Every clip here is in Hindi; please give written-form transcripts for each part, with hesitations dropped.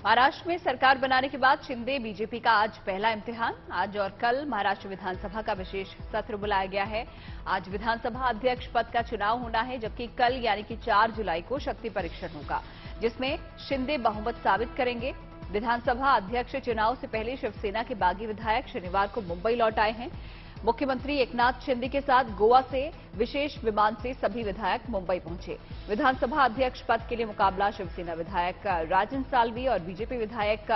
महाराष्ट्र में सरकार बनाने के बाद शिंदे बीजेपी का आज पहला इम्तिहान। आज और कल महाराष्ट्र विधानसभा का विशेष सत्र बुलाया गया है। आज विधानसभा अध्यक्ष पद का चुनाव होना है, जबकि कल यानी कि 4 जुलाई को शक्ति परीक्षण होगा, जिसमें शिंदे बहुमत साबित करेंगे। विधानसभा अध्यक्ष चुनाव से पहले शिवसेना के बागी विधायक शनिवार को मुंबई लौट आए हैं। मुख्यमंत्री एकनाथ शिंदे के साथ गोवा से विशेष विमान से सभी विधायक मुंबई पहुंचे। विधानसभा अध्यक्ष पद के लिए मुकाबला शिवसेना विधायक राजन साल्वी और बीजेपी विधायक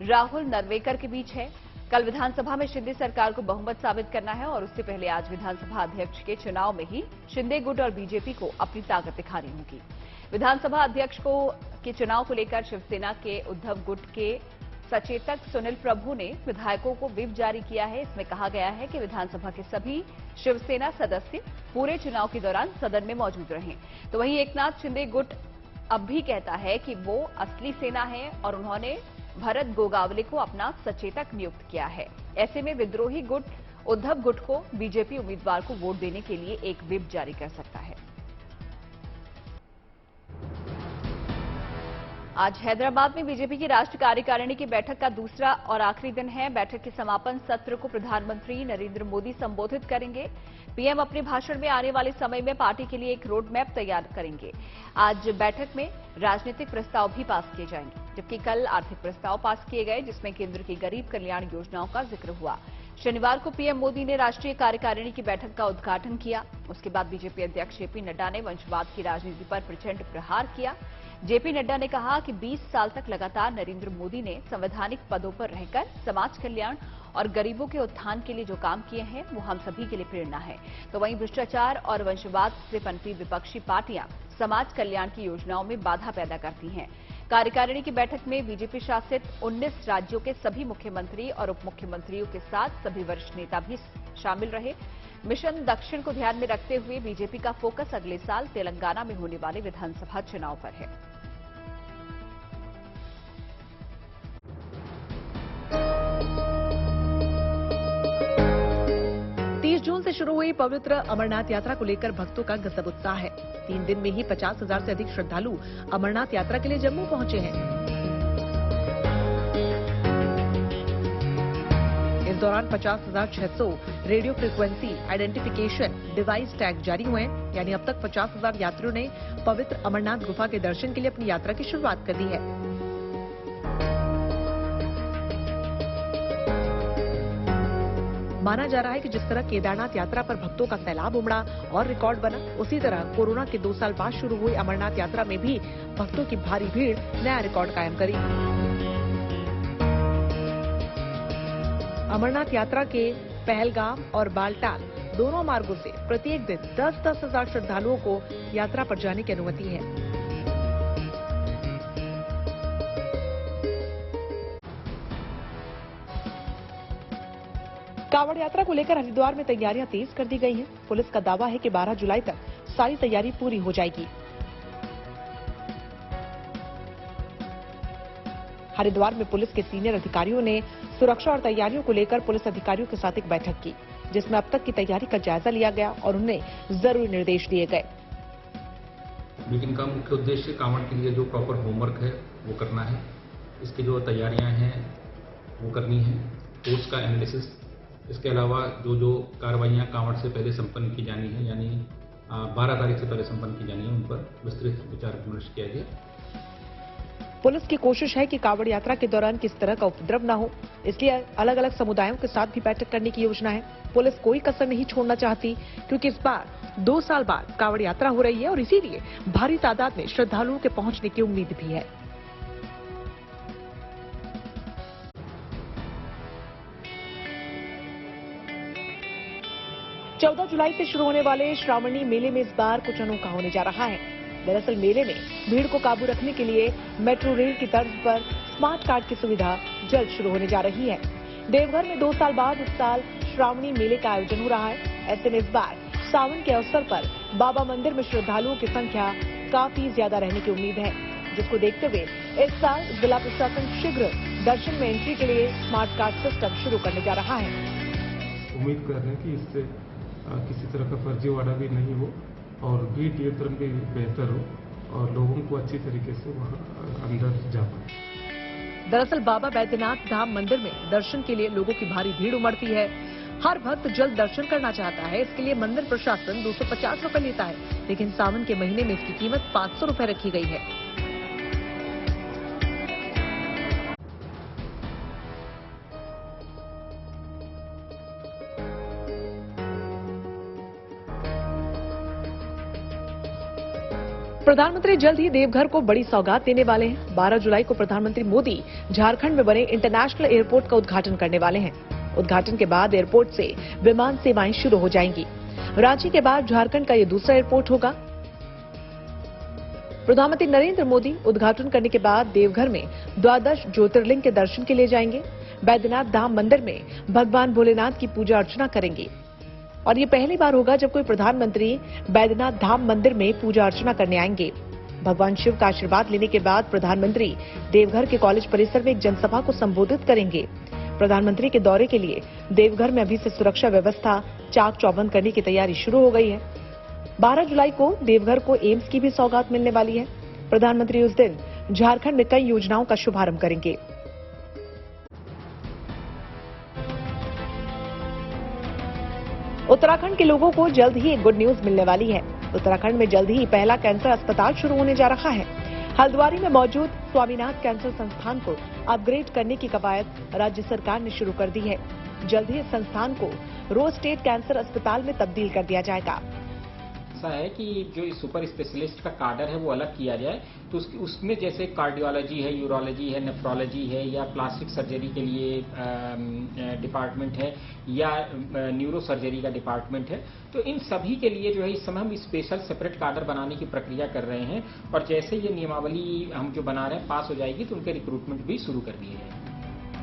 राहुल नरवेकर के बीच है। कल विधानसभा में शिंदे सरकार को बहुमत साबित करना है और उससे पहले आज विधानसभा अध्यक्ष के चुनाव में ही शिंदे गुट और बीजेपी को अपनी ताकत दिखानी होगी। विधानसभा अध्यक्ष के चुनाव को लेकर शिवसेना के उद्धव गुट के सचेतक सुनील प्रभु ने विधायकों को व्हिप जारी किया है। इसमें कहा गया है कि विधानसभा के सभी शिवसेना सदस्य पूरे चुनाव के दौरान सदन में मौजूद रहें। तो वहीं एकनाथ शिंदे गुट अब भी कहता है कि वो असली सेना है और उन्होंने भरत गोगावले को अपना सचेतक नियुक्त किया है। ऐसे में विद्रोही गुट उद्धव गुट को बीजेपी उम्मीदवार को वोट देने के लिए एक व्हिप जारी कर सकता है। आज हैदराबाद में बीजेपी की राष्ट्रीय कार्यकारिणी की बैठक का दूसरा और आखिरी दिन है। बैठक के समापन सत्र को प्रधानमंत्री नरेंद्र मोदी संबोधित करेंगे। पीएम अपने भाषण में आने वाले समय में पार्टी के लिए एक रोड मैप तैयार करेंगे। आज बैठक में राजनीतिक प्रस्ताव भी पास किए जाएंगे, जबकि कल आर्थिक प्रस्ताव पास किए गए, जिसमें केंद्र की गरीब कल्याण योजनाओं का जिक्र हुआ। शनिवार को पीएम मोदी ने राष्ट्रीय कार्यकारिणी की बैठक का उद्घाटन किया। उसके बाद बीजेपी अध्यक्ष जेपी नड्डा ने वंशवाद की राजनीति पर प्रचंड प्रहार किया। जेपी नड्डा ने कहा कि 20 साल तक लगातार नरेंद्र मोदी ने संवैधानिक पदों पर रहकर समाज कल्याण और गरीबों के उत्थान के लिए जो काम किए हैं वो हम सभी के लिए प्रेरणा है। तो वहीं भ्रष्टाचार और वंशवाद से पनपी विपक्षी पार्टियां समाज कल्याण की योजनाओं में बाधा पैदा करती हैं। कार्यकारिणी की बैठक में बीजेपी शासित 19 राज्यों के सभी मुख्यमंत्री और उप मुख्यमंत्रियों के साथ सभी वरिष्ठ नेता भी शामिल रहे। मिशन दक्षिण को ध्यान में रखते हुए बीजेपी का फोकस अगले साल तेलंगाना में होने वाले विधानसभा चुनाव पर है। 30 जून से शुरू हुई पवित्र अमरनाथ यात्रा को लेकर भक्तों का गजब उत्साह है। 3 दिन में ही 50,000 से अधिक श्रद्धालु अमरनाथ यात्रा के लिए जम्मू पहुंचे हैं। इस दौरान 50,600 radio frequency identification device tag जारी हुए हैं, यानी अब तक 50,000 यात्रियों ने पवित्र अमरनाथ गुफा के दर्शन के लिए अपनी यात्रा की शुरुआत कर दी है। माना जा रहा है कि जिस तरह केदारनाथ यात्रा पर भक्तों का सैलाब उमड़ा और रिकॉर्ड बना, उसी तरह कोरोना के 2 साल बाद शुरू हुई अमरनाथ यात्रा में भी भक्तों की भारी भीड़ नया रिकॉर्ड कायम करी। अमरनाथ यात्रा के पहलगाम और बालटाल दोनों मार्गों से प्रत्येक दिन 10-10 हजार श्रद्धालुओं को यात्रा पर जाने की अनुमति है। कांवड़ यात्रा को लेकर हरिद्वार में तैयारियां तेज कर दी गई हैं। पुलिस का दावा है कि 12 जुलाई तक सारी तैयारी पूरी हो जाएगी। हरिद्वार में पुलिस के सीनियर अधिकारियों ने सुरक्षा और तैयारियों को लेकर पुलिस अधिकारियों के साथ एक बैठक की, जिसमें अब तक की तैयारी का जायजा लिया गया और उन्हें जरूरी निर्देश दिए गए। मीटिंग का मुख्य उद्देश्य कांवड़ के लिए जो प्रॉपर होमवर्क है वो करना है। इसकी जो तैयारियां हैं वो करनी है, कोर्स का एनालिसिस। इसके अलावा जो कार्रवाइयां कांवड़ से पहले संपन्न की जानी है, यानी 12 तारीख से पहले संपन्न की जानी है, उन पर विस्तृत विचार विमर्श किया गया। पुलिस की कोशिश है कि कांवड़ यात्रा के दौरान किस तरह का उपद्रव न हो, इसलिए अलग अलग समुदायों के साथ भी बैठक करने की योजना है। पुलिस कोई कसर नहीं छोड़ना चाहती, क्योंकि इस बार 2 साल बाद कांवड़ यात्रा हो रही है और इसीलिए भारी तादाद में श्रद्धालुओं के पहुंचने की उम्मीद भी है। चौदह जुलाई से शुरू होने वाले श्रावणी मेले में इस बार कुछ अनोखा होने जा रहा है। दरअसल मेले में भीड़ को काबू रखने के लिए मेट्रो रेल की तर्ज पर स्मार्ट कार्ड की सुविधा जल्द शुरू होने जा रही है। देवघर में 2 साल बाद इस साल श्रावणी मेले का आयोजन हो रहा है। ऐसे में इस बार सावन के अवसर पर बाबा मंदिर में श्रद्धालुओं की संख्या काफी ज्यादा रहने की उम्मीद है, जिसको देखते हुए इस साल जिला प्रशासन शीघ्र दर्शन में एंट्री के लिए स्मार्ट कार्ड सिस्टम शुरू करने जा रहा है। उम्मीद कर रहे हैं कि इससे किसी तरह का फर्जीवाड़ा भी नहीं हो और भीड़ नियंत्रण भी बेहतर हो और लोगों को अच्छी तरीके से वहाँ अंदर जा पाए। दरअसल बाबा बैद्यनाथ धाम मंदिर में दर्शन के लिए लोगों की भारी भीड़ उमड़ती है। हर भक्त जल्द दर्शन करना चाहता है, इसके लिए मंदिर प्रशासन 250 रुपए लेता है, लेकिन सावन के महीने में इसकी कीमत 500 रुपए रखी गई है। प्रधानमंत्री जल्द ही देवघर को बड़ी सौगात देने वाले हैं। 12 जुलाई को प्रधानमंत्री मोदी झारखंड में बने इंटरनेशनल एयरपोर्ट का उद्घाटन करने वाले हैं। उद्घाटन के बाद एयरपोर्ट से विमान सेवाएं शुरू हो जाएंगी। रांची के बाद झारखंड का ये दूसरा एयरपोर्ट होगा। प्रधानमंत्री नरेंद्र मोदी उद्घाटन करने के बाद देवघर में 12 ज्योतिर्लिंग के दर्शन के लिए जाएंगे। बैद्यनाथ धाम मंदिर में भगवान भोलेनाथ की पूजा अर्चना करेंगे और ये पहली बार होगा जब कोई प्रधानमंत्री बैद्यनाथ धाम मंदिर में पूजा अर्चना करने आएंगे। भगवान शिव का आशीर्वाद लेने के बाद प्रधानमंत्री देवघर के कॉलेज परिसर में एक जनसभा को संबोधित करेंगे। प्रधानमंत्री के दौरे के लिए देवघर में अभी से सुरक्षा व्यवस्था चाक चौबंद करने की तैयारी शुरू हो गई है। 12 जुलाई को देवघर को एम्स की भी सौगात मिलने वाली है। प्रधानमंत्री उस दिन झारखंड में कई योजनाओं का शुभारंभ करेंगे। उत्तराखंड के लोगों को जल्द ही एक गुड न्यूज मिलने वाली है। उत्तराखंड में जल्द ही पहला कैंसर अस्पताल शुरू होने जा रहा है। हल्द्वानी में मौजूद स्वामीनाथ कैंसर संस्थान को अपग्रेड करने की कवायद राज्य सरकार ने शुरू कर दी है। जल्द ही इस संस्थान को रोज स्टेट कैंसर अस्पताल में तब्दील कर दिया जाएगा। ऐसा है कि जो इस सुपर स्पेशलिस्ट का कार्डर है वो अलग किया जाए, तो उसमें जैसे कार्डियोलॉजी है, यूरोलॉजी है, नेफ्रोलॉजी है, या प्लास्टिक सर्जरी के लिए डिपार्टमेंट है, या न्यूरो सर्जरी का डिपार्टमेंट है, तो इन सभी के लिए जो है इस समय हम स्पेशल सेपरेट कार्डर बनाने की प्रक्रिया कर रहे हैं। और जैसे ये नियमावली हम जो बना रहे हैं पास हो जाएगी तो उनके रिक्रूटमेंट भी शुरू कर दिए जाएंगे।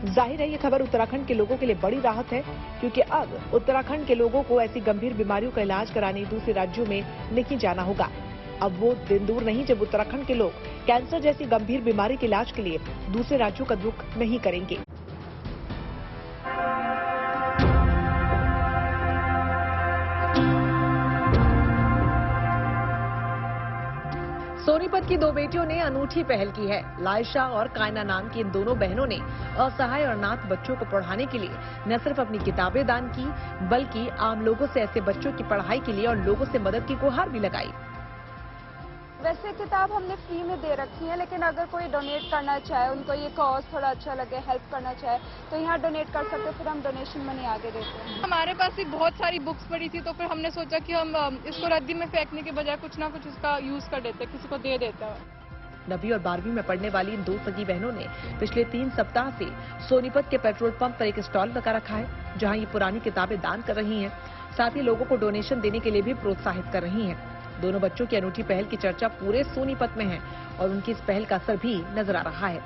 जाहिर है ये खबर उत्तराखंड के लोगों के लिए बड़ी राहत है, क्योंकि अब उत्तराखंड के लोगों को ऐसी गंभीर बीमारियों का इलाज कराने दूसरे राज्यों में नहीं जाना होगा। अब वो दिन दूर नहीं जब उत्तराखंड के लोग कैंसर जैसी गंभीर बीमारी के इलाज के लिए दूसरे राज्यों का रुख नहीं करेंगे। सोनीपत की दो बेटियों ने अनूठी पहल की है। लायशा और कायना नाम की इन दोनों बहनों ने असहाय और अनाथ बच्चों को पढ़ाने के लिए न सिर्फ अपनी किताबें दान की, बल्कि आम लोगों से ऐसे बच्चों की पढ़ाई के लिए और लोगों से मदद की गुहार भी लगाई। वैसे किताब हमने फ्री में दे रखी है, लेकिन अगर कोई डोनेट करना चाहे, उनको ये कॉज थोड़ा अच्छा लगे, हेल्प करना चाहे, तो यहाँ डोनेट कर सकते, फिर हम डोनेशन मनी आगे देते हैं। हमारे पास भी बहुत सारी बुक्स पड़ी थी, तो फिर हमने सोचा कि हम इसको रद्दी में फेंकने के बजाय कुछ ना कुछ इसका यूज कर देते, किसी को दे देते हैं। 9वीं और 12वीं में पढ़ने वाली इन दो सगी बहनों ने पिछले 3 सप्ताह से सोनीपत के पेट्रोल पंप पर एक स्टॉल लगा रखा है, जहां ये पुरानी किताबें दान कर रही हैं। साथ ही लोगों को डोनेशन देने के लिए भी प्रोत्साहित कर रही हैं। दोनों बच्चों की अनूठी पहल की चर्चा पूरे सोनीपत में है और उनकी इस पहल का असर भी नजर आ रहा है।